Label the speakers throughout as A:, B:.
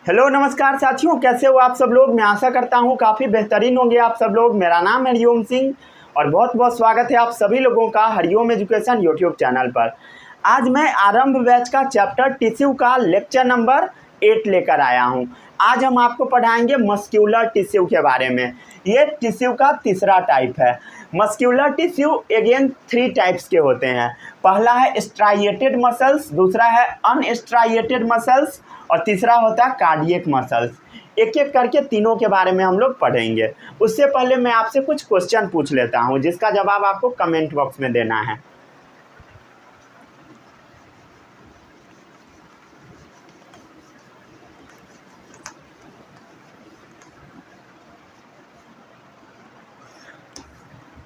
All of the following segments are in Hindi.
A: हेलो नमस्कार साथियों, कैसे हो आप सब लोग। मैं आशा करता हूँ काफ़ी बेहतरीन होंगे आप सब लोग। मेरा नाम है हरिओम सिंह और बहुत बहुत स्वागत है आप सभी लोगों का हरिओम एजुकेशन यूट्यूब चैनल पर। आज मैं आरंभ बैच का चैप्टर टिश्यू का लेक्चर नंबर 8 लेकर आया हूँ। आज हम आपको पढ़ाएंगे मस्क्यूलर टिश्यू के बारे में। ये टिश्यू का तीसरा टाइप है। मस्क्यूलर टिश्यू अगेन 3 टाइप्स के होते हैं। पहला है स्ट्राइएटेड मसल्स, दूसरा है अनस्ट्राइएटेड मसल्स और तीसरा होता है कार्डियक मसल्स। एक एक करके तीनों के बारे में हम लोग पढ़ेंगे। उससे पहले मैं आपसे कुछ क्वेश्चन पूछ लेता हूँ जिसका जवाब आपको कमेंट बॉक्स में देना है।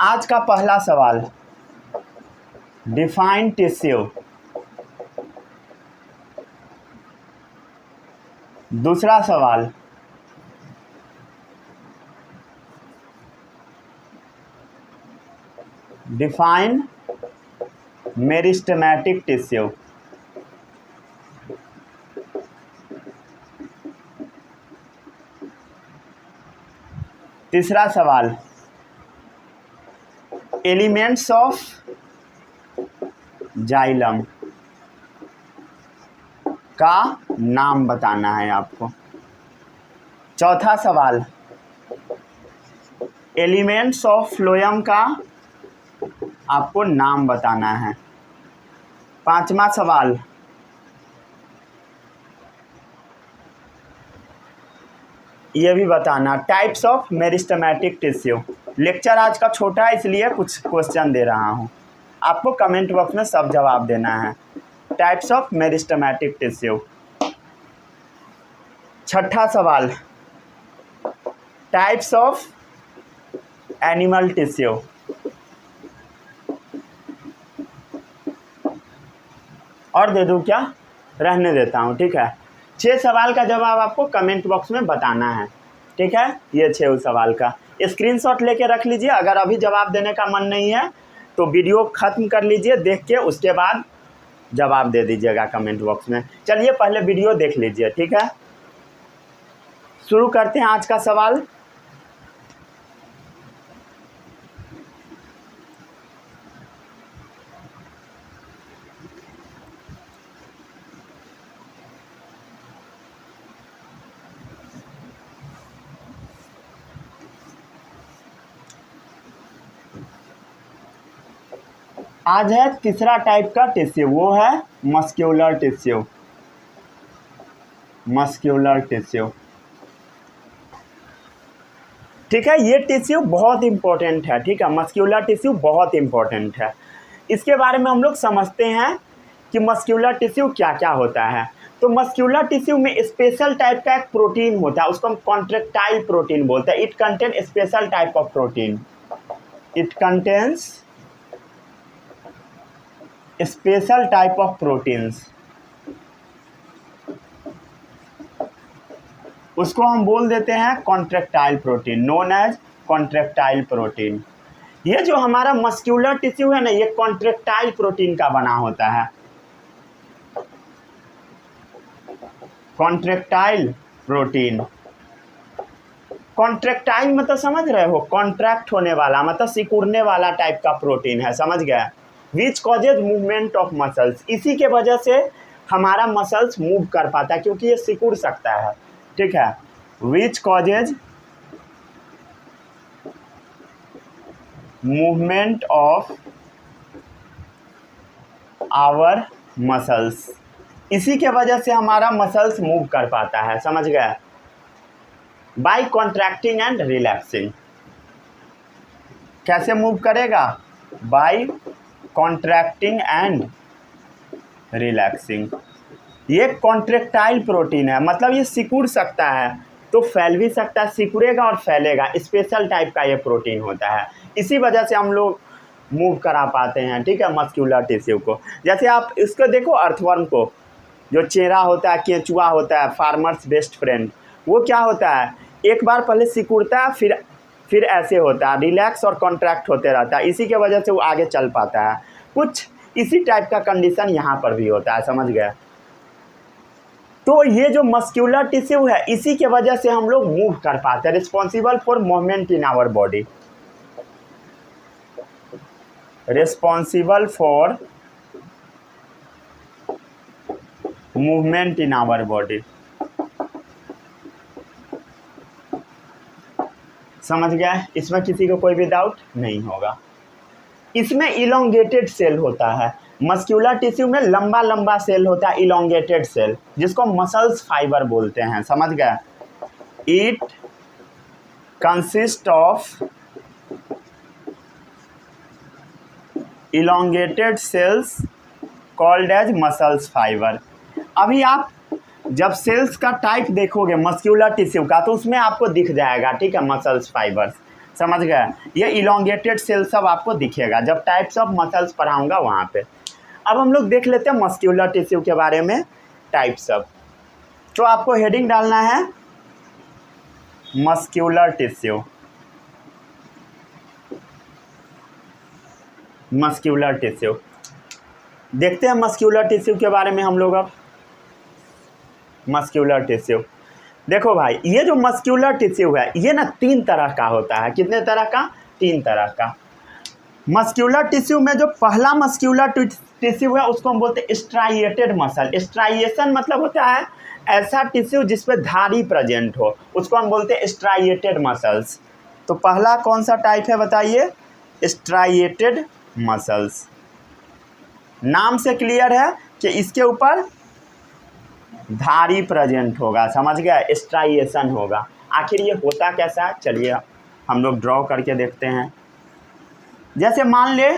A: आज का पहला सवाल, डिफाइन टिश्यू। दूसरा सवाल, डिफाइन मेरिस्टेमेटिक टिश्यू। तीसरा सवाल, एलिमेंट्स ऑफ जाइलम का नाम बताना है आपको। चौथा सवाल, एलिमेंट्स ऑफ फ्लोएम का आपको नाम बताना है। पांचवा सवाल, ये भी बताना types of meristematic tissue. Lecture आज का छोटा है इसलिए कुछ क्वेश्चन दे रहा हूँ, आपको कमेंट बॉक्स में सब जवाब देना है। Types of meristematic tissue. छठा सवाल, टाइप्स ऑफ एनिमल टिश्यू। और दे दूं क्या, रहने देता हूँ, ठीक है। 6 सवाल का जवाब आपको कमेंट बॉक्स में बताना है, ठीक है। ये 6 सवाल का स्क्रीनशॉट लेके रख लीजिए। अगर अभी जवाब देने का मन नहीं है तो वीडियो ख़त्म कर लीजिए, देख के उसके बाद जवाब दे दीजिएगा कमेंट बॉक्स में। चलिए पहले वीडियो देख लीजिए, ठीक है। शुरू करते हैं आज का सवाल। आज है तीसरा टाइप का टिश्यू, वो है मस्क्यूलर टिश्यू। मस्क्यूलर टिश्यू, ठीक है। ये टिश्यू बहुत इंपॉर्टेंट है, ठीक है। मस्क्यूलर टिश्यू बहुत इंपॉर्टेंट है। इसके बारे में हम लोग समझते हैं कि मस्क्यूलर टिश्यू क्या क्या होता है। तो मस्क्यूलर टिश्यू में स्पेशल टाइप का एक प्रोटीन होता है, उसको हम कॉन्ट्रैक्टाइल प्रोटीन बोलते हैं। It contain special type of protein. It contains special type of proteins. उसको हम बोल देते हैं contractile protein, known as contractile protein. ये जो हमारा मस्क्यूलर टिश्यू है ना, ये कॉन्ट्रैक्टाइल प्रोटीन का बना होता है। कॉन्ट्रैक्टाइल प्रोटीन, कॉन्ट्रैक्टाइल मतलब समझ रहे हो, कॉन्ट्रैक्ट होने वाला मतलब सिकुड़ने वाला टाइप का प्रोटीन है, समझ गए। विच कॉजेज मूवमेंट ऑफ मसल्स, इसी के वजह से हमारा मसल्स मूव कर पाता है क्योंकि ये सिकुड़ सकता है, ठीक है। Which causes movement of our muscles, इसी के वजह से हमारा मसल्स मूव कर पाता है, समझ गए। बाय कॉन्ट्रैक्टिंग एंड रिलैक्सिंग, कैसे मूव करेगा, बाय कॉन्ट्रैक्टिंग एंड रिलैक्सिंग। ये कॉन्ट्रैक्टाइल प्रोटीन है, मतलब ये सिकुड़ सकता है तो फैल भी सकता है, सिकुड़ेगा और फैलेगा। स्पेशल टाइप का ये प्रोटीन होता है, इसी वजह से हम लोग मूव करा पाते हैं, ठीक है, मस्क्यूलर टिश्यू को। जैसे आप इसको देखो, अर्थवर्म को, जो चेहरा होता है, केंचुआ होता है, फार्मर्स बेस्ट फ्रेंड, वो क्या होता है, एक बार पहले सिकुड़ता है फिर ऐसे होता है, रिलैक्स और कॉन्ट्रैक्ट होते रहता है, इसी के वजह से वो आगे चल पाता है। कुछ इसी टाइप का कंडीशन यहाँ पर भी होता है, समझ गए। तो ये जो मस्क्यूलर टिश्यू है इसी के वजह से हम लोग मूव कर पाते हैं, responsible for movement in our body, responsible for movement in our body. समझ गया? इसमें किसी को कोई भी डाउट नहीं होगा। इसमें इलोंगेटेड सेल होता है, मस्क्यूलर टिश्यू में लंबा लंबा सेल होता है, इलोंगेटेड सेल, जिसको मसल्स फाइबर बोलते हैं। समझ गए? It consist of elongated cells called as muscles fiber. अभी आप जब सेल्स का टाइप देखोगे मस्क्यूलर टिश्यू का तो उसमें आपको दिख जाएगा, ठीक है, मसल्स फाइबर्स। समझ गए? ये इलोंगेटेड सेल सब आपको दिखेगा जब टाइप्स ऑफ मसल्स पढ़ाऊंगा वहाँ पे। अब हम लोग देख लेते हैं मस्क्यूलर टिश्यू के बारे में, टाइप्स ऑफ। तो आपको हेडिंग डालना है मस्क्यूलर टिश्यू, मस्क्यूलर टिश्यू। देखते हैं मस्क्यूलर टिश्यू के बारे में हम लोग अब। मस्क्यूलर टिश्यू देखो भाई, ये जो मस्क्यूलर टिश्यू है ये ना 3 तरह का होता है। कितने तरह का? 3 तरह का। मस्क्यूलर टिश्यू में जो पहला मस्क्यूलर टिश्यू है उसको हम बोलते हैं स्ट्राइएटेड मसल। स्ट्राइएशन मतलब होता है ऐसा टिश्यू जिसपे धारी प्रेजेंट हो, उसको हम बोलते हैं स्ट्राइएटेड मसल्स। तो पहला कौन सा टाइप है बताइए? Striated muscles. नाम से क्लियर है कि इसके ऊपर धारी प्रेजेंट होगा। समझ गया? स्ट्राइएशन होगा। आखिर ये होता कैसा है, चलिए हम लोग ड्रॉ करके देखते हैं। जैसे मान ले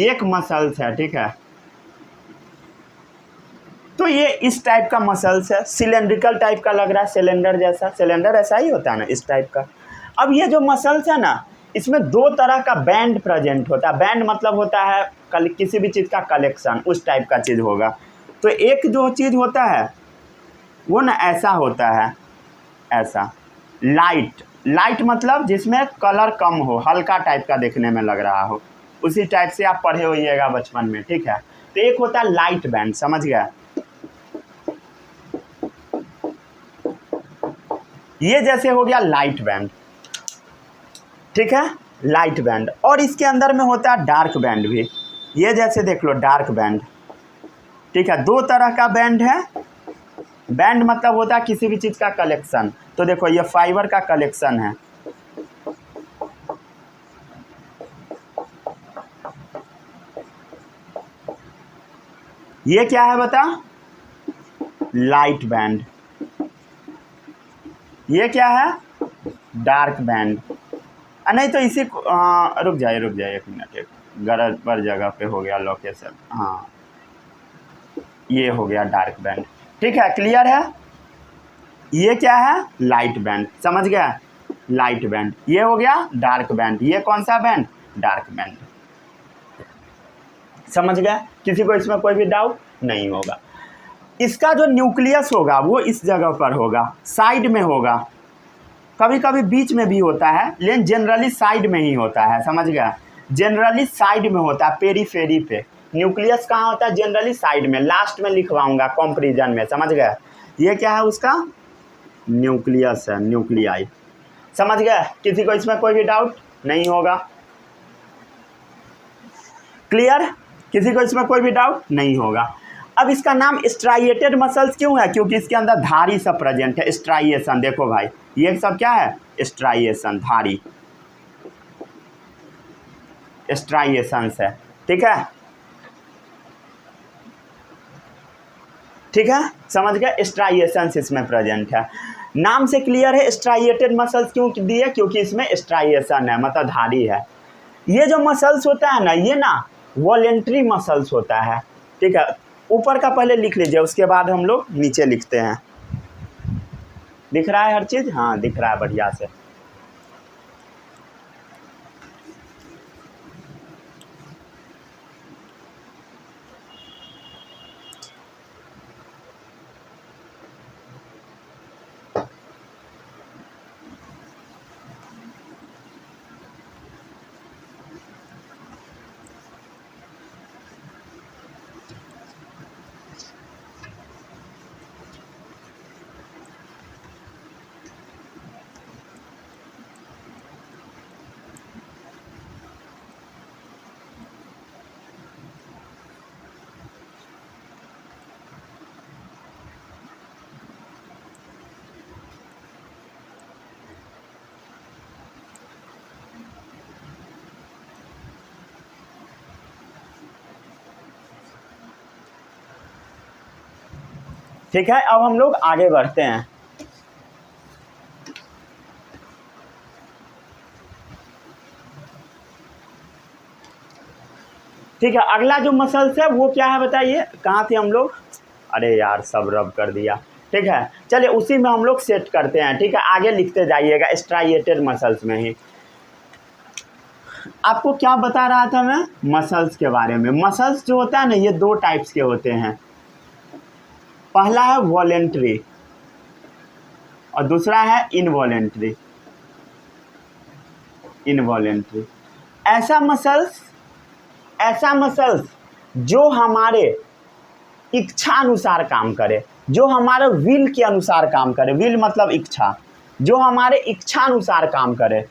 A: एक मसल्स है, ठीक है, तो ये इस टाइप का मसल्स है, सिलेंड्रिकल टाइप का लग रहा है, सिलेंडर जैसा। सिलेंडर ऐसा ही होता है ना, इस टाइप का। अब ये जो मसल्स है ना इसमें 2 तरह का बैंड प्रेजेंट होता है। बैंड मतलब होता है किसी भी चीज़ का कलेक्शन, उस टाइप का चीज़ होगा। तो एक जो चीज़ होता है वो ना ऐसा होता है, ऐसा लाइट। लाइट मतलब जिसमें कलर कम हो, हल्का टाइप का देखने में लग रहा हो, उसी टाइप से आप पढ़े होइएगा बचपन में, ठीक है। तो एक होता है लाइट बैंड। समझ गया? ये जैसे हो गया लाइट बैंड, ठीक है, लाइट बैंड। और इसके अंदर में होता है डार्क बैंड भी। ये जैसे देख लो डार्क बैंड, ठीक है। 2 तरह का बैंड है। बैंड मतलब होता है किसी भी चीज़ का कलेक्शन। तो देखो ये फाइबर का कलेक्शन है, ये क्या है बता? Light band. ये क्या है? Dark band. नहीं तो इसी को रुक जाइए 1 मिनट, एक गलत पर जगह पे हो गया लोकेशन। हाँ, ये हो गया डार्क बैंड, ठीक है, क्लियर है। ये क्या है? Light band. समझ गया? Light band. ये हो गया डार्क बैंड। ये कौन सा बैंड? Dark band. समझ गया? किसी को इसमें कोई भी डाउट नहीं होगा। इसका जो न्यूक्लियस होगा वो इस जगह पर होगा, साइड में होगा, कभी कभी बीच में भी होता है, लेकिन जनरली साइड में ही होता है। समझ गया? जनरली साइड में होता है, पेरीफेरी पे। न्यूक्लियस कहाँ होता है? जनरली साइड में। लास्ट में लिखवाऊंगा कंपैरिजन में। समझ गया? ये क्या है? उसका न्यूक्लियस है, न्यूक्लियाई। समझ गया? किसी को इसमें कोई भी डाउट नहीं होगा? क्लियर? किसी को इसमें कोई भी डाउट नहीं होगा। अब इसका नाम स्ट्राइएटेड मसल्स क्यों है? क्योंकि इसके अंदर धारी सब प्रेजेंट है, स्ट्राइएशन। देखो भाई ये सब क्या है? स्ट्राइएशन, धारी, स्ट्राइएशन है, ठीक है, ठीक है। समझ गए? स्ट्राइएशन इसमें प्रेजेंट है। नाम से क्लियर है स्ट्राइएटेड मसल्स क्यों दिए? क्योंकि इसमें स्ट्राइएशन है, मतलब धारी है। ये जो मसल्स होता है ना, ये ना वॉलेंट्री मसल्स होता है, ठीक है। ऊपर का पहले लिख लीजिए, उसके बाद हम लोग नीचे लिखते हैं। दिख रहा है हर चीज़? हाँ दिख रहा है बढ़िया से। ठीक है, अब हम लोग आगे बढ़ते हैं। ठीक है, अगला जो मसल्स है वो क्या है बताइए, कहाँ थे हम लोग? अरे यार सब रब कर दिया। ठीक है, चलिए उसी में हम लोग सेट करते हैं। ठीक है, आगे लिखते जाइएगा स्ट्राइएटेड मसल्स में ही। आपको क्या बता रहा था मैं मसल्स के बारे में? मसल्स जो होता है ना, ये दो टाइप्स के होते हैं। पहला है वॉलेंट्री और दूसरा है इनवॉलेंट्री। इनवॉलेंट्री ऐसा मसल्स जो हमारे इच्छा अनुसार काम करे, जो हमारे विल के अनुसार काम करे। विल मतलब इच्छा, जो हमारे इच्छा अनुसार काम करे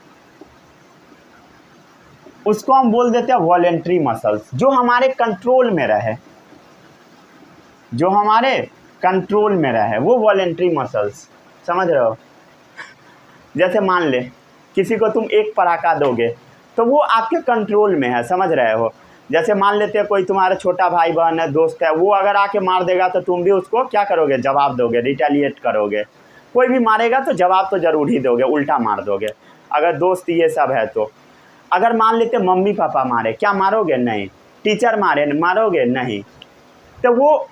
A: उसको हम बोल देते हैं वॉलेंट्री मसल्स। जो हमारे कंट्रोल में रहे, जो हमारे कंट्रोल में रहे वो वॉलेंट्री मसल्स। समझ रहे हो? जैसे मान ले किसी को तुम एक पराका दोगे तो वो आपके कंट्रोल में है। समझ रहे हो? जैसे मान लेते हैं कोई तुम्हारा छोटा भाई बहन है, दोस्त है, वो अगर आके मार देगा तो तुम भी उसको क्या करोगे? जवाब दोगे, रिटेलिएट करोगे। कोई भी मारेगा तो जवाब तो ज़रूर ही दोगे, उल्टा मार दोगे। अगर दोस्त ये सब है तो अगर मान लेते मम्मी पापा मारे, क्या मारोगे? नहीं। टीचर मारे, मारोगे? नहीं। तो वो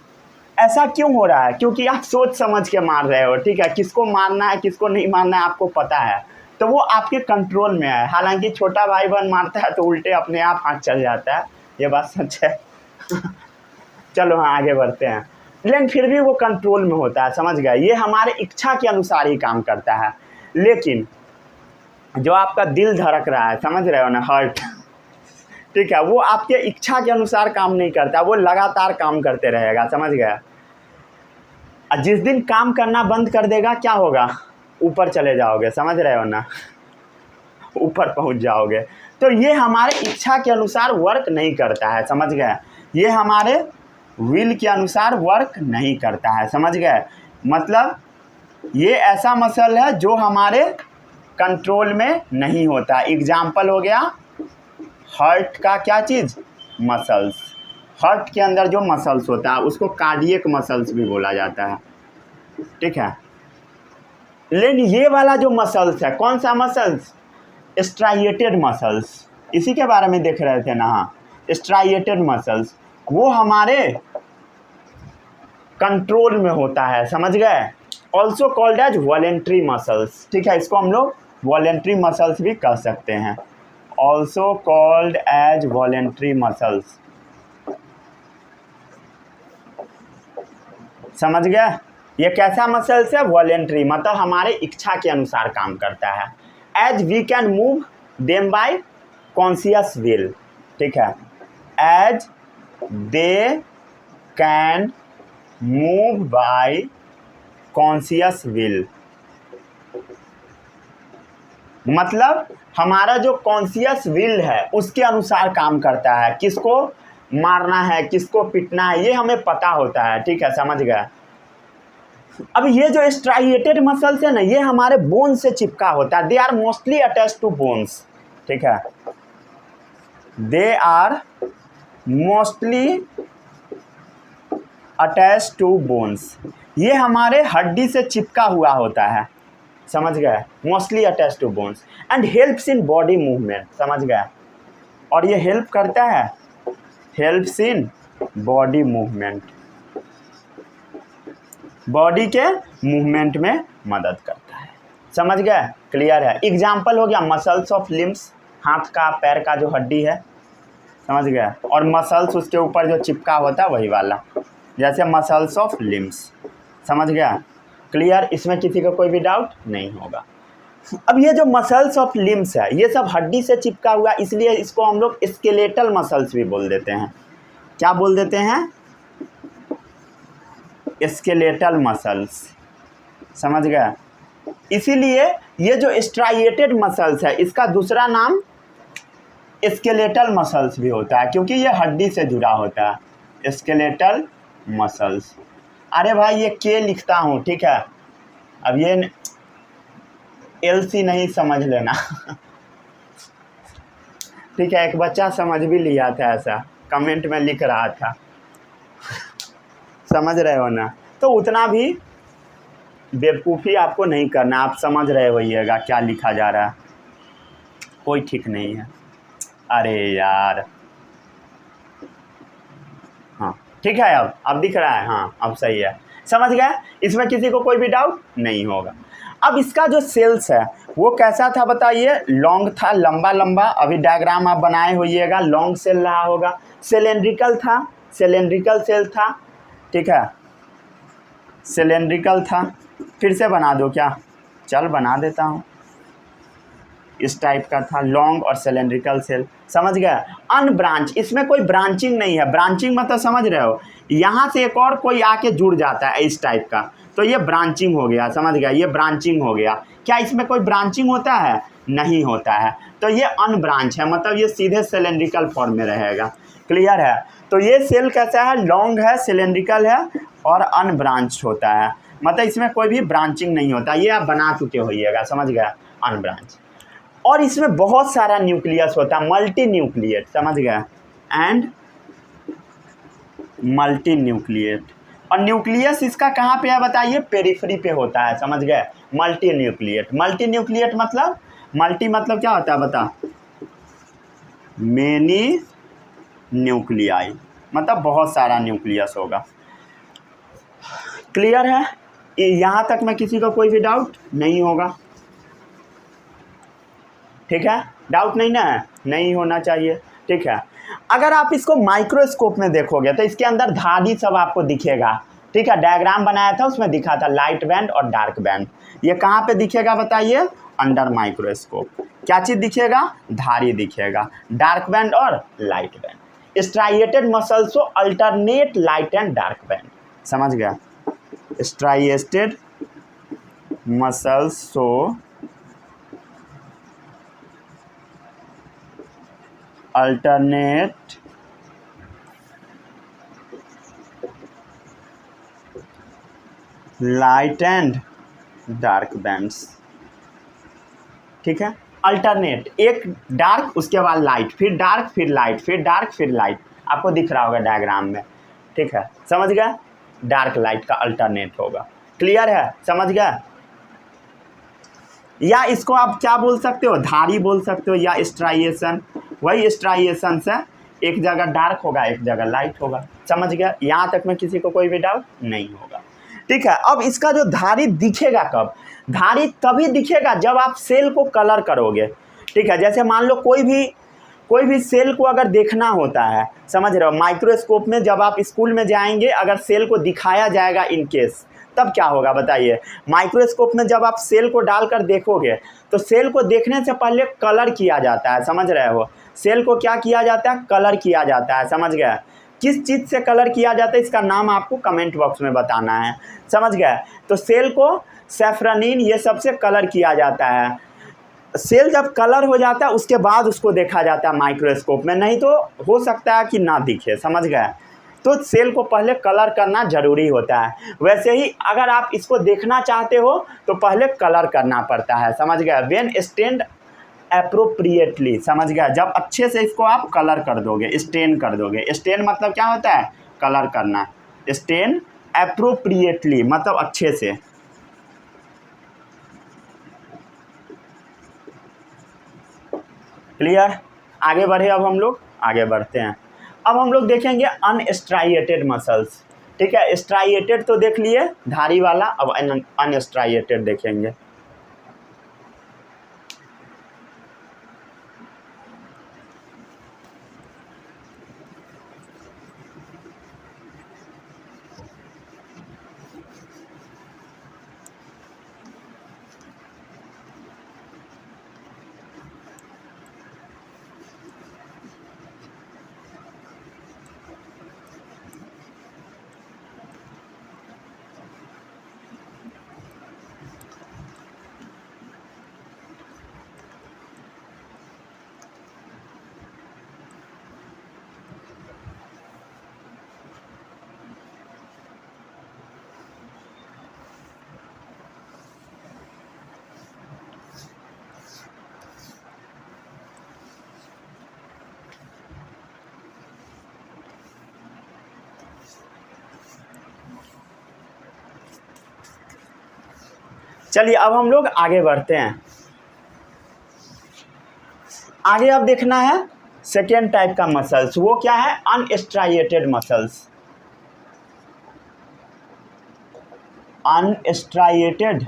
A: ऐसा क्यों हो रहा है? क्योंकि आप सोच समझ के मार रहे हो। ठीक है, किसको मारना है किसको नहीं मारना है आपको पता है, तो वो आपके कंट्रोल में है। हालांकि छोटा भाई बहन मारता है तो उल्टे अपने आप हाथ चल जाता है, ये बात सच है। चलो हाँ आगे बढ़ते हैं। लेकिन फिर भी वो कंट्रोल में होता है। समझ गए? ये हमारे इच्छा के अनुसार ही काम करता है। लेकिन जो आपका दिल धड़क रहा है, समझ रहे हो ना, हार्ट, ठीक है, वो आपके इच्छा के अनुसार काम नहीं करता, वो लगातार काम करते रहेगा। समझ गया? जिस दिन काम करना बंद कर देगा क्या होगा? ऊपर चले जाओगे। समझ रहे हो ना? ऊपर पहुंच जाओगे। तो ये हमारे इच्छा के अनुसार वर्क नहीं करता है। समझ गए? ये हमारे विल के अनुसार वर्क नहीं करता है। समझ गए? मतलब ये ऐसा मसल है जो हमारे कंट्रोल में नहीं होता। एग्जाम्पल हो गया हार्ट का क्या चीज़? मसल्स। हार्ट के अंदर जो मसल्स होता है उसको कार्डियक मसल्स भी बोला जाता है। ठीक है, लेकिन ये वाला जो मसल्स है, कौन सा मसल्स? Striated muscles. इसी के बारे में देख रहे थे ना। हाँ, स्ट्राइएटेड मसल्स वो हमारे कंट्रोल में होता है। समझ गए? Also called as voluntary muscles. ठीक है, इसको हम लोग वॉलेंट्री मसल्स भी कह सकते हैं। Also called as voluntary muscles. समझ गए? ये कैसा मसल्स है? वॉलेंट्री, मतलब हमारे इच्छा के अनुसार काम करता है। As we can move them by conscious will. ठीक है, as they can move by conscious will, मतलब हमारा जो कॉन्शियस विल है उसके अनुसार काम करता है। किसको मारना है, किसको पीटना है, ये हमें पता होता है। ठीक है, समझ गए? अब ये जो स्ट्राइएटेड मसल्स है ना, ये हमारे बोन से चिपका होता है। They are mostly attached to bones. ठीक है, they are mostly attached to bones. ये हमारे हड्डी से चिपका हुआ होता है। समझ गए? Mostly attached to bones and helps in body movement. समझ गए? और ये हेल्प करता है, helps in body movement, body के मूवमेंट में मदद करता है। समझ गए? क्लियर है? एग्जाम्पल हो गया मसल्स ऑफ लिम्स, हाथ का पैर का जो हड्डी है। समझ गए? और मसल्स उसके ऊपर जो चिपका होता है वही वाला, जैसे मसल्स ऑफ लिम्स। समझ गया? क्लियर? इसमें किसी का कोई भी डाउट नहीं होगा। अब ये जो मसल्स ऑफ लिम्स है ये सब हड्डी से चिपका हुआ, इसलिए इसको हम लोग स्केलेटल मसल्स भी बोल देते हैं। क्या बोल देते हैं? Skeletal muscles. समझ गया? इसीलिए ये जो स्ट्राइएटेड मसल्स है इसका दूसरा नाम स्केलेटल मसल्स भी होता है, क्योंकि ये हड्डी से जुड़ा होता है। Skeletal muscles. अरे भाई ये के लिखता हूँ, ठीक है, अब ये LC नहीं समझ लेना। ठीक है, एक बच्चा समझ भी लिया था, ऐसा कमेंट में लिख रहा था। समझ रहे हो ना? तो तो उतना भी बेवकूफ़ी आपको नहीं करना। आप समझ रहे होइएगा क्या लिखा जा रहा है, कोई ठीक नहीं है। अरे यार, हाँ ठीक है, अब दिख रहा है, हाँ अब सही है, समझ गए। इसमें किसी को कोई भी डाउट नहीं होगा। अब इसका जो सेल्स है वो कैसा था बताइए, लॉन्ग था, लंबा लंबा। अभी डायग्राम आप बनाए होइएगा, लॉन्ग सेल रहा होगा। सिलेंड्रिकल था, सिलेंड्रिकल सेल था, ठीक है, सिलेंड्रिकल था। फिर से बना दो क्या, चल बना देता हूँ। इस टाइप का था, लॉन्ग और सिलेंड्रिकल सेल, समझ गया। अनब्रांच, इसमें कोई ब्रांचिंग नहीं है। ब्रांचिंग मतलब समझ रहे हो, यहाँ से एक और कोई आके जुड़ जाता है इस टाइप का, तो ये ब्रांचिंग हो गया, समझ गया, ये ब्रांचिंग हो गया। क्या इसमें कोई ब्रांचिंग होता है, नहीं होता है, तो ये अनब्रांच है, मतलब ये सीधे सिलेंड्रिकल फॉर्म में रहेगा। क्लियर है। तो ये सेल कैसा है, लॉन्ग है, सिलेंड्रिकल है और अनब्रांच होता है, मतलब इसमें कोई भी ब्रांचिंग नहीं होता। ये आप बना चुके होइएगा, समझ गया, अनब्रांच। और इसमें बहुत सारा न्यूक्लियस होता है, मल्टी न्यूक्लिएट, समझ गया, एंड मल्टी न्यूक्लिएट। और न्यूक्लियस इसका कहाँ पे है बताइए, पेरिफेरी पे होता है, समझ गए। मल्टी न्यूक्लिएट, मल्टी न्यूक्लिएट मतलब, मल्टी मतलब क्या होता है बता, मेनी न्यूक्लियाई, मतलब बहुत सारा न्यूक्लियस होगा। क्लियर है, यहाँ तक में किसी को कोई भी डाउट नहीं होगा, ठीक है, डाउट नहीं ना है, नहीं होना चाहिए, ठीक है। अगर आप इसको माइक्रोस्कोप में देखोगे तो इसके अंदर धारी सब आपको दिखेगा, ठीक है। डायग्राम बनाया था उसमें दिखा था लाइट बैंड और डार्क बैंड। ये कहाँ पे दिखेगा बताइए, अंडर माइक्रोस्कोप। क्या चीज़ दिखेगा, धारी दिखेगा, डार्क बैंड और light band. Striated muscles show alternate light and dark band, समझ गया। Striated muscles show alternate light and dark bands, ठीक है। अल्टरनेट, एक डार्क उसके बाद लाइट, फिर डार्क फिर लाइट, फिर डार्क फिर लाइट, आपको दिख रहा होगा डायग्राम में, ठीक है, समझ गया। डार्क लाइट का अल्टरनेट होगा। क्लियर है, समझ गया। या इसको आप क्या बोल सकते हो, धारी बोल सकते हो, या स्ट्राइएशन। वही स्ट्राइएशन से एक जगह डार्क होगा एक जगह लाइट होगा, समझ गया। यहाँ तक में किसी को कोई भी डाउट नहीं होगा, ठीक है। अब इसका जो धारी दिखेगा कब, धारी तभी दिखेगा जब आप सेल को कलर करोगे, ठीक है। जैसे मान लो कोई भी सेल को अगर देखना होता है, समझ रहे हो, माइक्रोस्कोप में जब आप स्कूल में जाएंगे, अगर सेल को दिखाया जाएगा इन केस, तब क्या होगा बताइए। माइक्रोस्कोप में जब आप सेल को डालकर देखोगे तो सेल को देखने से पहले कलर किया जाता है, समझ रहे हो। सेल को क्या किया जाता है, कलर किया जाता है, समझ गए। किस चीज़ से कलर किया जाता है इसका नाम आपको कमेंट बॉक्स में बताना है, समझ गए। तो सेल को सैफ्रनीन ये सबसे कलर किया जाता है। सेल जब कलर हो जाता है उसके बाद उसको देखा जाता है माइक्रोस्कोप में, नहीं तो हो सकता है कि ना दिखे, समझ गए। तो सेल को पहले कलर करना ज़रूरी होता है। वैसे ही अगर आप इसको देखना चाहते हो तो पहले कलर करना पड़ता है, समझ गए। व्हेन स्टेन्ड एप्रोप्रिएटली, समझ गया, जब अच्छे से इसको आप कलर कर दोगे, स्टेन कर दोगे। स्टेन मतलब क्या होता है, कलर करना। स्टेन एप्रोप्रिएटली मतलब अच्छे से। क्लियर, आगे बढ़े, अब हम लोग आगे बढ़ते हैं। अब हम लोग देखेंगे अनस्ट्राइएटेड मसल्स, ठीक है। स्ट्राइएटेड तो देख लिए धारी वाला, अब अनस्ट्राइएटेड देखेंगे। चलिए अब हम लोग आगे बढ़ते हैं। आगे अब देखना है सेकेंड टाइप का मसल्स, वो क्या है? अनस्ट्राइएटेड मसल्स। अनस्ट्राइएटेड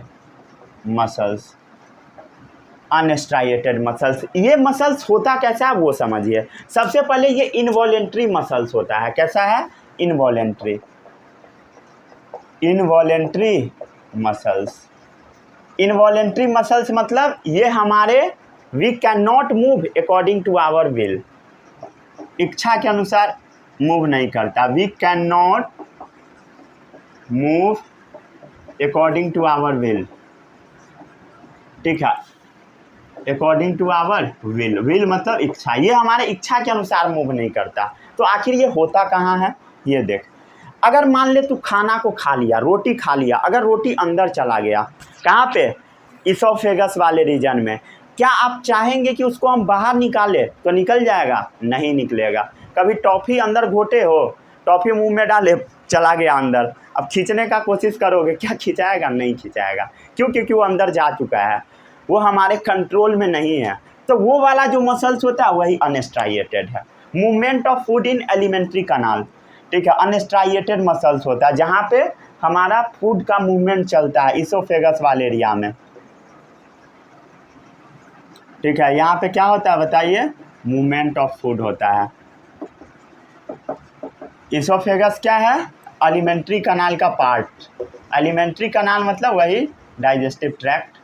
A: मसल्स, अनस्ट्राइएटेड मसल्स, ये मसल्स होता कैसा है वो समझिए। सबसे पहले ये इनवॉलेंट्री मसल्स होता है। कैसा है? Involuntary, involuntary muscles. Involuntary muscles मतलब ये हमारे we can not move according to our will, इच्छा के अनुसार मूव नहीं करता। We can not move according to our will, ठीक है, according to our will, will मतलब इच्छा, ये हमारे इच्छा के अनुसार मूव नहीं करता। तो आखिर ये होता कहाँ है? ये देख, अगर मान ले तू खाना को खा लिया, रोटी खा लिया, अगर रोटी अंदर चला गया, कहाँ पे? इसोफेगस वाले रीजन में, क्या आप चाहेंगे कि उसको हम बाहर निकाले तो निकल जाएगा? नहीं निकलेगा। कभी टॉफ़ी अंदर घोटे हो, टॉफ़ी मुंह में डाले, चला गया अंदर, अब खींचने का कोशिश करोगे, क्या खिंचाएगा? नहीं खिंचाएगा। क्यों? क्योंकि वो अंदर जा चुका है, वो हमारे कंट्रोल में नहीं है। तो वो वाला जो मसल्स होता है वही अनस्ट्राइएटेड है। Movement of food in elementary कनाल, ठीक है, अनस्ट्राइएटेड मसल्स होता है जहाँ पे हमारा फूड का मूवमेंट चलता है इसोफेगस वाले एरिया में, ठीक है। यहाँ पे क्या होता है बताइए? मूवमेंट ऑफ फूड होता है। इसोफेगस क्या है? एलिमेंट्री कनाल का पार्ट। एलिमेंट्री कनाल मतलब वही डाइजेस्टिव ट्रैक्ट,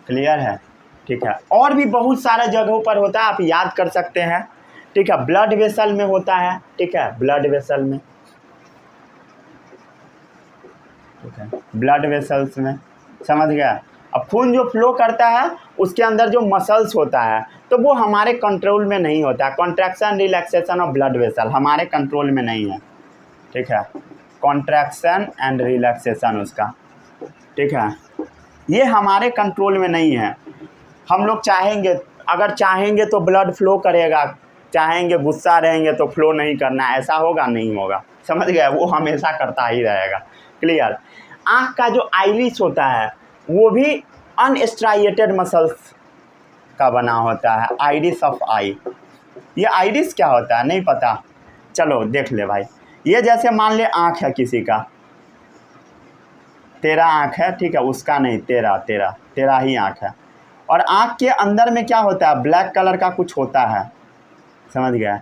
A: क्लियर है, ठीक है। और भी बहुत सारे जगहों पर होता है, आप याद कर सकते हैं, ठीक है। ब्लड वेसल में होता है, ठीक है, ब्लड वेसल में, ठीक है, ब्लड वेसल्स में, समझ गया। अब खून जो फ्लो करता है उसके अंदर जो मसल्स होता है तो वो हमारे कंट्रोल में नहीं होता है। Contraction relaxation of blood vessel हमारे कंट्रोल में नहीं है, ठीक है, कॉन्ट्रैक्शन एंड रिलैक्सेशन उसका, ठीक है, ये हमारे कंट्रोल में नहीं है। हम लोग चाहेंगे, अगर चाहेंगे तो ब्लड फ्लो करेगा, चाहेंगे गुस्सा रहेंगे तो फ्लो नहीं करना, ऐसा होगा? नहीं होगा, समझ गए, वो हमेशा करता ही रहेगा, क्लियर। आँख का जो आइरिस होता है वो भी अनस्ट्राइएटेड मसल्स का बना होता है, आइरिस ऑफ आई। ये आइरिस क्या होता है नहीं पता? चलो देख ले भाई, ये जैसे मान ले आँख है किसी का, तेरा आँख है, ठीक है, उसका नहीं, तेरा तेरा तेरा ही आँख है, और आँख के अंदर में क्या होता है? ब्लैक कलर का कुछ होता है, समझ गया,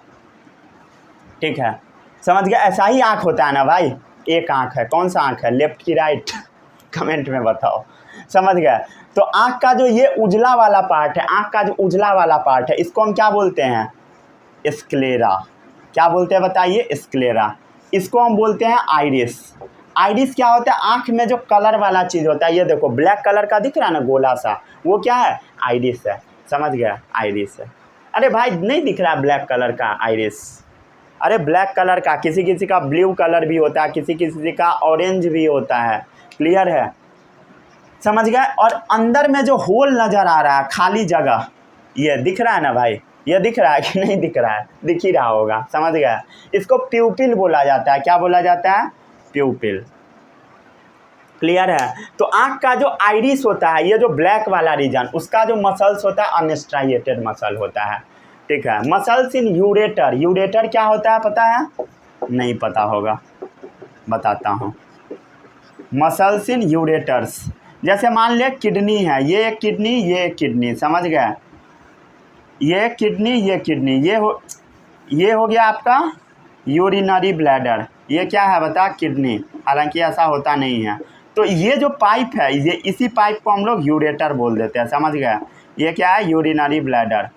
A: ठीक है, समझ गया। ऐसा ही आँख होता है ना भाई, एक आँख है, कौन सा आँख है, लेफ्ट की राइट? कमेंट में बताओ, समझ गया। तो आँख का जो ये उजला वाला पार्ट है, आँख का जो उजला वाला पार्ट है, इसको हम क्या बोलते हैं? स्क्लेरा। क्या बोलते हैं बताइए? स्क्लेरा। इसको हम बोलते हैं आइरिस। आइरिस क्या होता है? आँख में जो कलर वाला चीज़ होता है, ये देखो ब्लैक कलर का दिख रहा है ना गोला सा, वो क्या है? आइरिस है, समझ गया, आइरिस है। अरे भाई नहीं दिख रहा है ब्लैक कलर का आइरिस? अरे ब्लैक कलर का, किसी किसी का ब्लू कलर भी होता है, किसी किसी का ऑरेंज भी होता है, क्लियर है, समझ गए। और अंदर में जो होल नज़र आ रहा है, खाली जगह, ये दिख रहा है ना भाई? ये दिख रहा है कि नहीं दिख रहा है? दिख ही रहा होगा, समझ गया। इसको प्यूपिल बोला जाता है। क्या बोला जाता है? प्यूपिल, क्लियर है। तो आँख का जो आइरिस होता है, ये जो ब्लैक वाला रीजन, उसका जो मसल्स होता है अनस्ट्राइएटेड मसल होता है, ठीक है। मसल्स इन यूरेटर, यूरेटर क्या होता है पता है? नहीं पता होगा, बताता हूँ। मसल्स इन यूरेटर्स, जैसे मान ले किडनी है, ये एक किडनी, ये एक किडनी, समझ गए, ये किडनी, ये किडनी, ये हो गया आपका यूरिनरी ब्लैडर। ये क्या है बता? किडनी, हालांकि ऐसा होता नहीं है। तो ये जो पाइप है, ये इसी पाइप को हम लोग यूरेटर बोल देते हैं, समझ गए। ये क्या है? यूरिनरी ब्लैडर,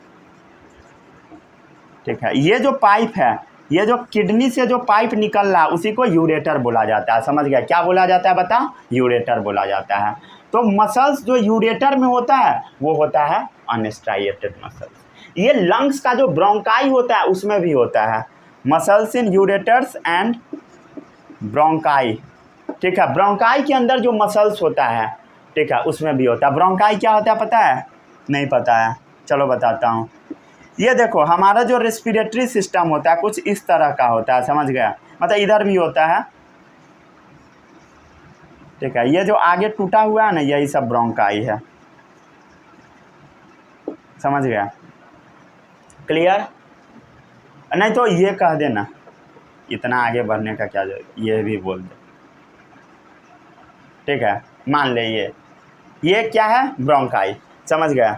A: ठीक है। ये जो पाइप है, ये जो किडनी से जो पाइप निकल रहा है उसी को यूरेटर बोला जाता है, समझ गया। क्या बोला जाता है बता? यूरेटर बोला जाता है। तो मसल्स जो यूरेटर में होता है वो होता है अनस्ट्राइएटेड मसल्स। ये लंग्स का जो ब्रोंकाई होता है उसमें भी होता है, muscles in ureters and bronchi, ठीक है। ब्रोंकाई के अंदर जो मसल्स होता है, ठीक है, उसमें भी होता है। ब्रोंकाई क्या होता है पता है? नहीं पता है, चलो बताता हूँ। ये देखो, हमारा जो रेस्पिरेटरी सिस्टम होता है कुछ इस तरह का होता है, समझ गया, मतलब इधर भी होता है, ठीक है। ये जो आगे टूटा हुआ है ना, यही सब ब्रोंकाई है, समझ गया? क्लियर? नहीं तो ये कह देना, इतना आगे बढ़ने का क्या जरूरत, ये भी बोल दे, ठीक है। मान ले ये क्या है, ब्रोंकाई, समझ गया?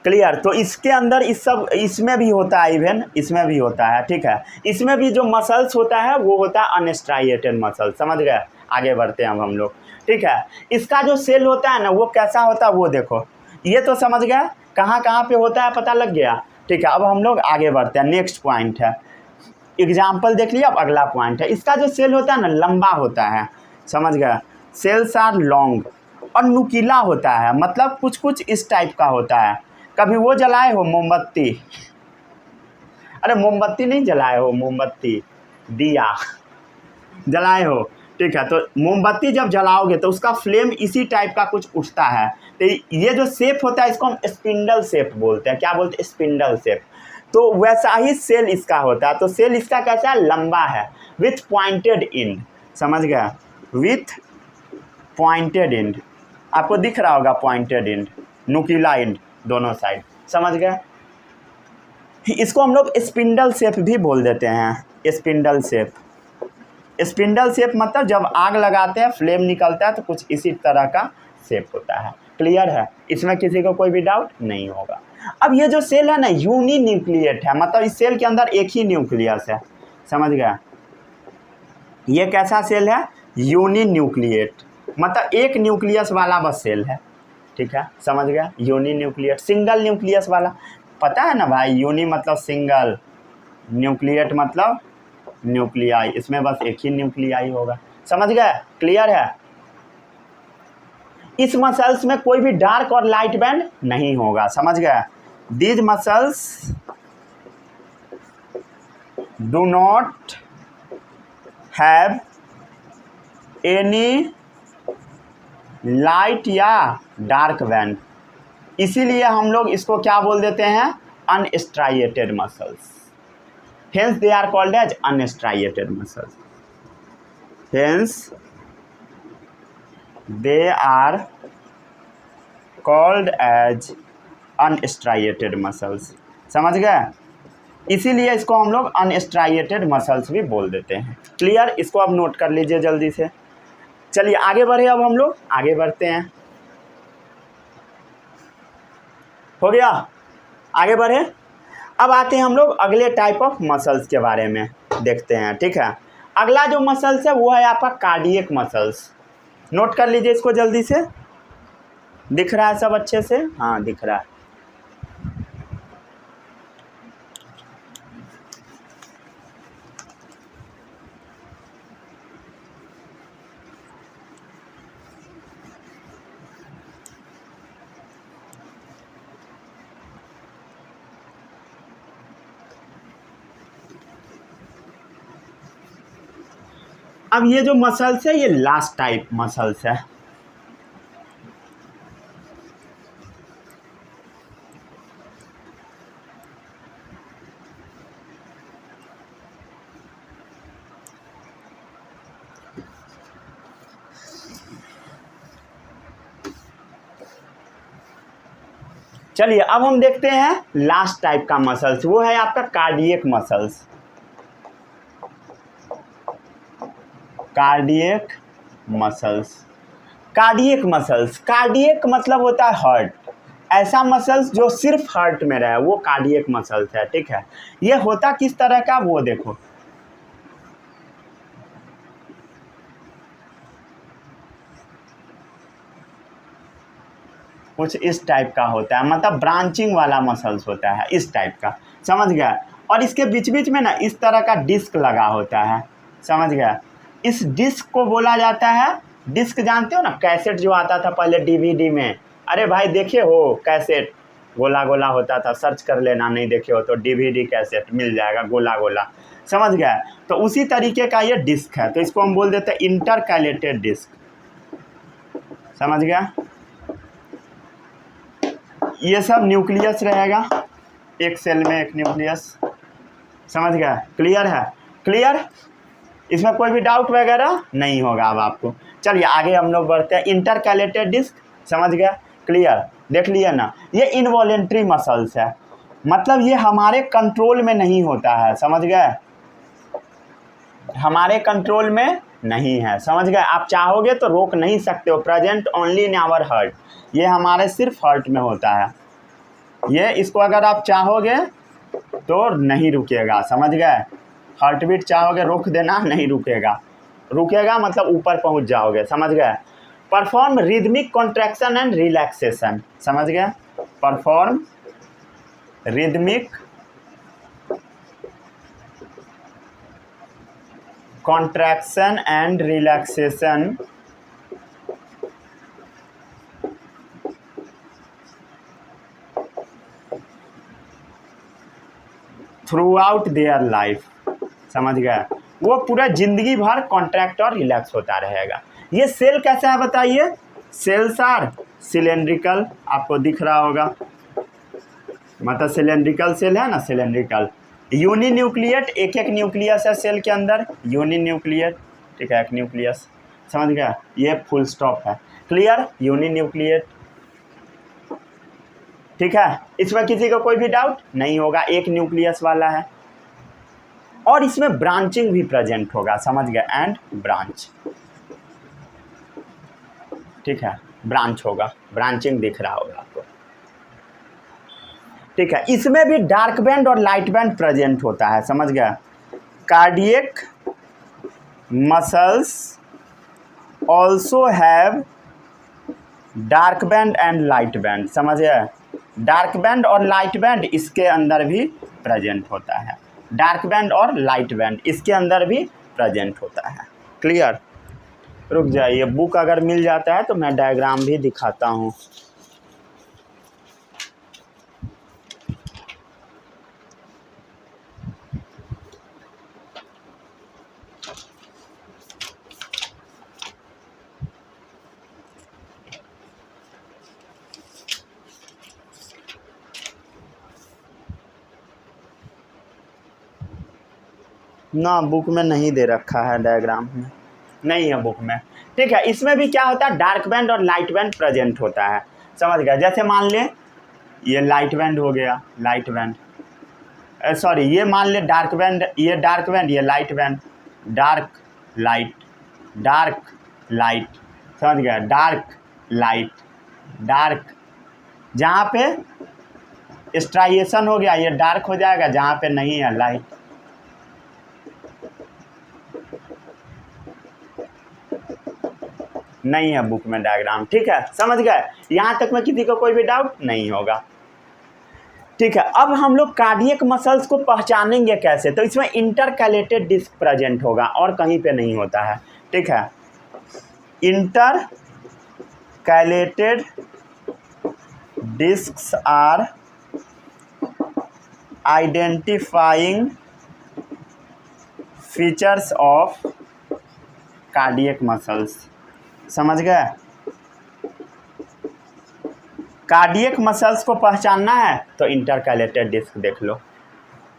A: क्लियर? तो इसके अंदर इसमें भी होता है, इवन इसमें भी होता है, ठीक है। इसमें भी जो मसल्स होता है वो होता है अनस्ट्राइएटेड मसल, समझ गए? आगे बढ़ते हैं अब हम लोग, ठीक है। इसका जो सेल होता है ना वो कैसा होता है वो देखो, ये तो समझ गए कहाँ कहाँ पे होता है, पता लग गया, ठीक है। अब हम लोग आगे बढ़ते हैं, नेक्स्ट पॉइंट है, एग्जाम्पल देख लिया। अब अगला पॉइंट है, इसका जो सेल होता है ना लंबा होता है, समझ गए? सेल्स आर लॉन्ग और नुकीला होता है, मतलब कुछ कुछ इस टाइप का होता है। कभी वो जलाए हो मोमबत्ती, अरे मोमबत्ती नहीं जलाए हो, मोमबत्ती दिया जलाए हो, ठीक है। तो मोमबत्ती जब जलाओगे तो उसका फ्लेम इसी टाइप का कुछ उठता है। तो ये जो शेप होता है इसको हम स्पिंडल शेप बोलते हैं, क्या बोलते हैं? Spindle shape. तो वैसा ही सेल इसका होता है। तो सेल इसका कैसा है, लंबा है, विथ पॉइंटेड एंड, समझ गया? विथ पॉइंटेड एंड, आपको दिख रहा होगा पॉइंटेड एंड, नुकीला एंड दोनों साइड, समझ गए? इसको हम लोग स्पिंडल शेप भी बोल देते हैं, स्पिंडल शेप। स्पिंडल शेप मतलब जब आग लगाते हैं फ्लेम निकलता है तो कुछ इसी तरह का शेप होता है। क्लियर है? इसमें किसी को कोई भी डाउट नहीं होगा। अब ये जो सेल है ना यूनी न्यूक्लिएट है, मतलब इस सेल के अंदर एक ही न्यूक्लियस है, समझ गया? ये कैसा सेल है, यूनी न्यूक्लिएट, मतलब एक न्यूक्लियस वाला बस सेल है, ठीक है, समझ गया? यूनी न्यूक्लिएट, सिंगल न्यूक्लियस वाला, पता है ना भाई? यूनी मतलब सिंगल, न्यूक्लिएट मतलब न्यूक्लियाई, इसमें बस एक ही न्यूक्लियाई होगा, समझ गए? क्लियर है? इस मसल्स में कोई भी डार्क और लाइट बैंड नहीं होगा, समझ गए? These muscles do not have any light या डार्क बैंड, इसीलिए हम लोग इसको क्या बोल देते हैं, unstriated muscles. Hence they are called as unstriated muscles, hence they are called as unstriated muscles, समझ गए? इसीलिए इसको हम लोग अनस्ट्राइएटेड मसल्स भी बोल देते हैं। क्लियर? इसको अब नोट कर लीजिए जल्दी से। चलिए आगे बढ़े, अब हम लोग आगे बढ़ते हैं, हो गया? आगे बढ़े। अब आते हैं हम लोग अगले टाइप ऑफ मसल्स के बारे में देखते हैं, ठीक है। अगला जो मसल्स है वो है आपका कार्डियक मसल्स। नोट कर लीजिए इसको जल्दी से, दिख रहा है सब अच्छे से? हाँ दिख रहा है। अब ये जो मसल्स है ये लास्ट टाइप मसल्स है। चलिए अब हम देखते हैं लास्ट टाइप का मसल्स, वो है आपका cardiac muscles. Cardiac muscles, cardiac muscles, cardiac मतलब होता है हार्ट, ऐसा मसल्स जो सिर्फ हार्ट में रहे वो कार्डियक मसल्स है, ठीक है। ये होता किस तरह का वो देखो, कुछ इस टाइप का होता है, मतलब ब्रांचिंग वाला मसल्स होता है इस टाइप का, समझ गया? और इसके बीच बीच में ना इस तरह का डिस्क लगा होता है, समझ गया? इस डिस्क को बोला जाता है, डिस्क जानते हो ना, कैसेट जो आता था पहले डीवीडी में, अरे भाई देखे हो कैसेट, गोला गोला होता था, सर्च कर लेना, नहीं देखे हो तो डीवीडी कैसेट मिल जाएगा गोला गोला, समझ गया? तो उसी तरीके का ये डिस्क है, तो इसको हम बोल देते हैं इंटरकैलेटेड डिस्क, समझ गया? ये सब न्यूक्लियस रहेगा, एक सेल में एक न्यूक्लियस, समझ गया? क्लियर है? क्लियर? इसमें कोई भी डाउट वगैरह नहीं होगा अब आपको। चलिए आगे हम लोग बढ़ते हैं। इंटरकैलेटेड डिस्क, समझ गया, क्लियर, देख लिया ना। ये इनवॉलेंट्री मसल्स है, मतलब ये हमारे कंट्रोल में नहीं होता है, समझ गए, हमारे कंट्रोल में नहीं है, समझ गए। आप चाहोगे तो रोक नहीं सकते हो, present only in our heart, ये हमारे सिर्फ हार्ट में होता है। ये इसको अगर आप चाहोगे तो नहीं रुकेगा, समझ गए। हार्ट बीट चाहोगे रोक देना, नहीं रुकेगा, रुकेगा मतलब ऊपर पहुंच जाओगे, समझ गए। Perform rhythmic contraction and relaxation, समझ गए, perform rhythmic contraction and relaxation through out their life, समझ गए। वो पूरा जिंदगी भर कॉन्ट्रैक्ट और रिलैक्स होता रहेगा। ये सेल कैसा है बताइए, सेल्स आर सिलेंड्रिकल, आपको दिख रहा होगा, मतलब सिलेंड्रिकल सेल है ना, सिलेंड्रिकल। यूनि न्यूक्लियट, एक एक न्यूक्लियस है सेल के अंदर, यूनि न्यूक्लियट, ठीक है, एक न्यूक्लियस, समझ गया, ये फुल स्टॉप है, क्लियर, यूनि न्यूक्लियट, ठीक है। इसमें किसी को कोई भी डाउट नहीं होगा, एक न्यूक्लियस वाला है। और इसमें ब्रांचिंग भी प्रेजेंट होगा, समझ गए, एंड ब्रांच, ठीक है, ब्रांच होगा, ब्रांचिंग दिख रहा होगा आपको, ठीक है। इसमें भी डार्क बैंड और लाइट बैंड प्रेजेंट होता है, समझ गया। Cardiac muscles also have dark band and light band, समझ गए, डार्क बैंड और लाइट बैंड इसके अंदर भी प्रेजेंट होता है, डार्क बैंड और लाइट बैंड इसके अंदर भी प्रेजेंट होता है, क्लियर। रुक जाइए, बुक अगर मिल जाता है तो मैं डायग्राम भी दिखाता हूँ। ना बुक में नहीं दे रखा है, डायग्राम में नहीं है बुक में, ठीक है। इसमें भी क्या होता है, डार्क बैंड और लाइट बैंड प्रेजेंट होता है, समझ गया। जैसे मान ले ये लाइट बैंड हो गया, लाइट बैंड, सॉरी ये मान ले डार्क बैंड, ये डार्क बैंड, ये light band, dark light, dark light, समझ गया, डार्क लाइट, डार्क, जहाँ पे स्ट्राइएशन हो गया ये डार्क हो जाएगा, जहाँ पे नहीं है लाइट, नहीं है बुक में डायग्राम, ठीक है, समझ गए। यहाँ तक में किसी को कोई भी डाउट नहीं होगा, ठीक है। अब हम लोग कार्डियक मसल्स को पहचानेंगे कैसे, तो इसमें इंटरकैलेटेड डिस्क प्रेजेंट होगा और कहीं पे नहीं होता है, ठीक है। Intercalated discs are identifying features of cardiac muscles, समझ गए। कार्डियक मसल्स को पहचानना है तो इंटरकैलेटेड डिस्क देख लो,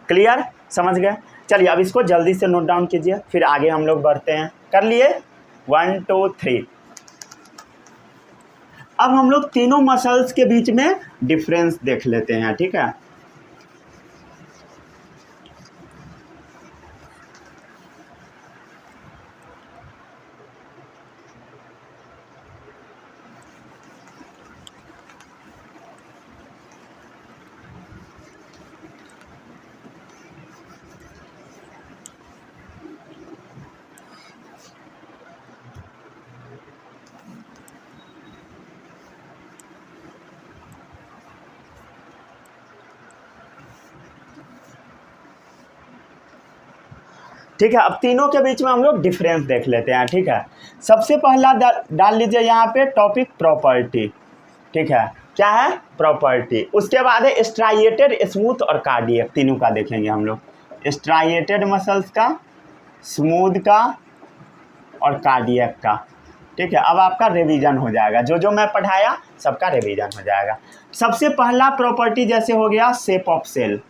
A: क्लियर, समझ गए। चलिए अब इसको जल्दी से नोट डाउन कीजिए, फिर आगे हम लोग बढ़ते हैं। कर लिए, 1 2 3। अब हम लोग तीनों मसल्स के बीच में डिफरेंस देख लेते हैं, ठीक है। ठीक है, अब तीनों के बीच में हम लोग डिफरेंस देख लेते हैं, ठीक है। सबसे पहला डाल लीजिए यहाँ पे टॉपिक प्रॉपर्टी, ठीक है, क्या है, प्रॉपर्टी। उसके बाद है स्ट्राइएटेड, स्मूथ और कार्डियक, तीनों का देखेंगे हम लोग, स्ट्राइएटेड मसल्स का, स्मूथ का और कार्डियक का, ठीक है। अब आपका रिवीजन हो जाएगा, जो जो मैं पढ़ाया सबका रिवीजन हो जाएगा। सबसे पहला प्रॉपर्टी जैसे हो गया shape of cell,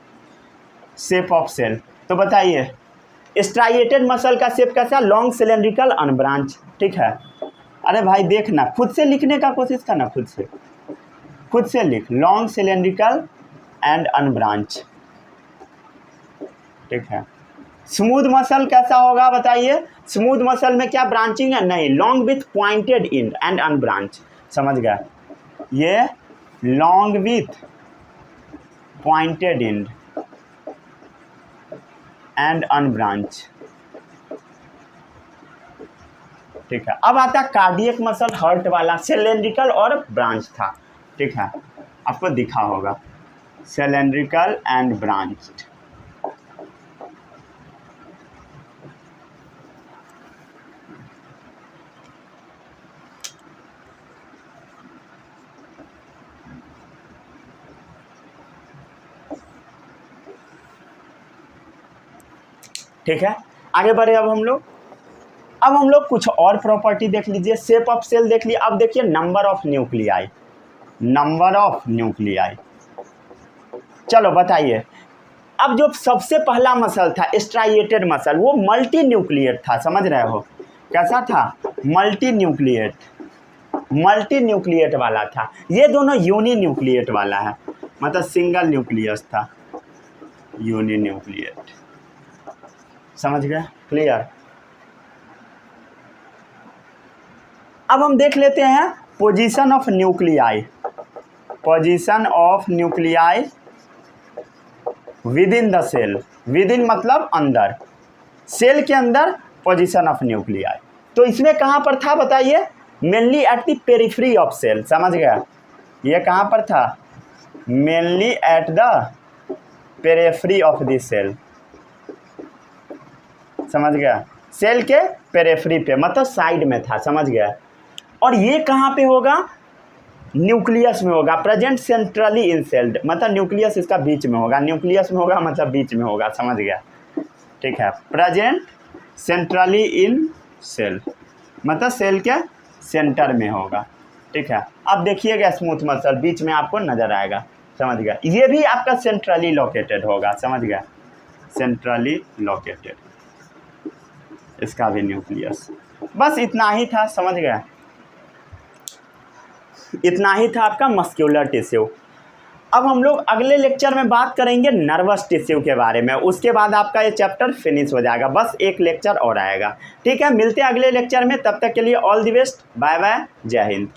A: shape of cell, तो बताइए स्ट्राइएटेड मसल का शेप कैसा, लॉन्ग सिलेंड्रिकल अनब्रांच। ठीक है, अरे भाई देखना, खुद से लिखने का कोशिश करना, खुद से लिख, लॉन्ग सिलेंड्रिकल एंड अनब्रांच। ठीक है, स्मूथ मसल कैसा होगा बताइए, स्मूथ मसल में क्या ब्रांचिंग है, नहीं, long with pointed and and unbranch. समझ गए, ये long with pointed and and unbranch. ठीक है, अब आता कार्डियक मसल, हार्ट वाला, सिलेंड्रिकल और ब्रांच था। ठीक है, आपको दिखा होगा सिलेंड्रिकल एंड ब्रांच्ड। ठीक है, आगे बढ़े अब हम लोग कुछ और प्रॉपर्टी देख लीजिए। शेप ऑफ सेल देख लिए, अब देखिए नंबर ऑफ न्यूक्लियाई, चलो बताइए। अब जो सबसे पहला मसल था स्ट्राइएटेड मसल, वो मल्टी न्यूक्लिएट था, समझ रहे हो, कैसा था, मल्टी न्यूक्लिएट वाला था। ये दोनों यूनि न्यूक्लिएट वाला है, मतलब सिंगल न्यूक्लियस था, यूनि न्यूक्लिएट। समझ गए, क्लियर। अब हम देख लेते हैं position of nuclei within the cell. Within मतलब अंदर, सेल के अंदर पोजीशन ऑफ न्यूक्लियाई। तो इसमें कहाँ पर था बताइए, mainly at the periphery of cell. समझ गया, ये कहाँ पर था, mainly at the periphery of the cell. समझ गया, सेल के पेरिफेरी पे, मतलब साइड में था। समझ गया, और ये कहाँ पे होगा, न्यूक्लियस में होगा, प्रेजेंट सेंट्रली इन सेल, मतलब न्यूक्लियस इसका बीच में होगा, न्यूक्लियस में होगा मतलब बीच में होगा। समझ गया, ठीक है, प्रेजेंट सेंट्रली इन सेल, मतलब सेल के सेंटर में होगा। ठीक है, अब देखिएगा स्मूथ मसल बीच में आपको नजर आएगा। समझ गया, ये भी आपका सेंट्रली लोकेटेड होगा। समझ गया, सेंट्रली लोकेटेड, इसका भी न्यूक्लियस। बस इतना ही था, समझ गया, इतना ही था आपका मस्क्यूलर टिश्यू। अब हम लोग अगले लेक्चर में बात करेंगे नर्वस टिश्यू के बारे में, उसके बाद आपका ये चैप्टर फिनिश हो जाएगा, बस एक लेक्चर और आएगा। ठीक है, मिलते हैं अगले लेक्चर में, तब तक के लिए all the best, bye bye, जय हिंद।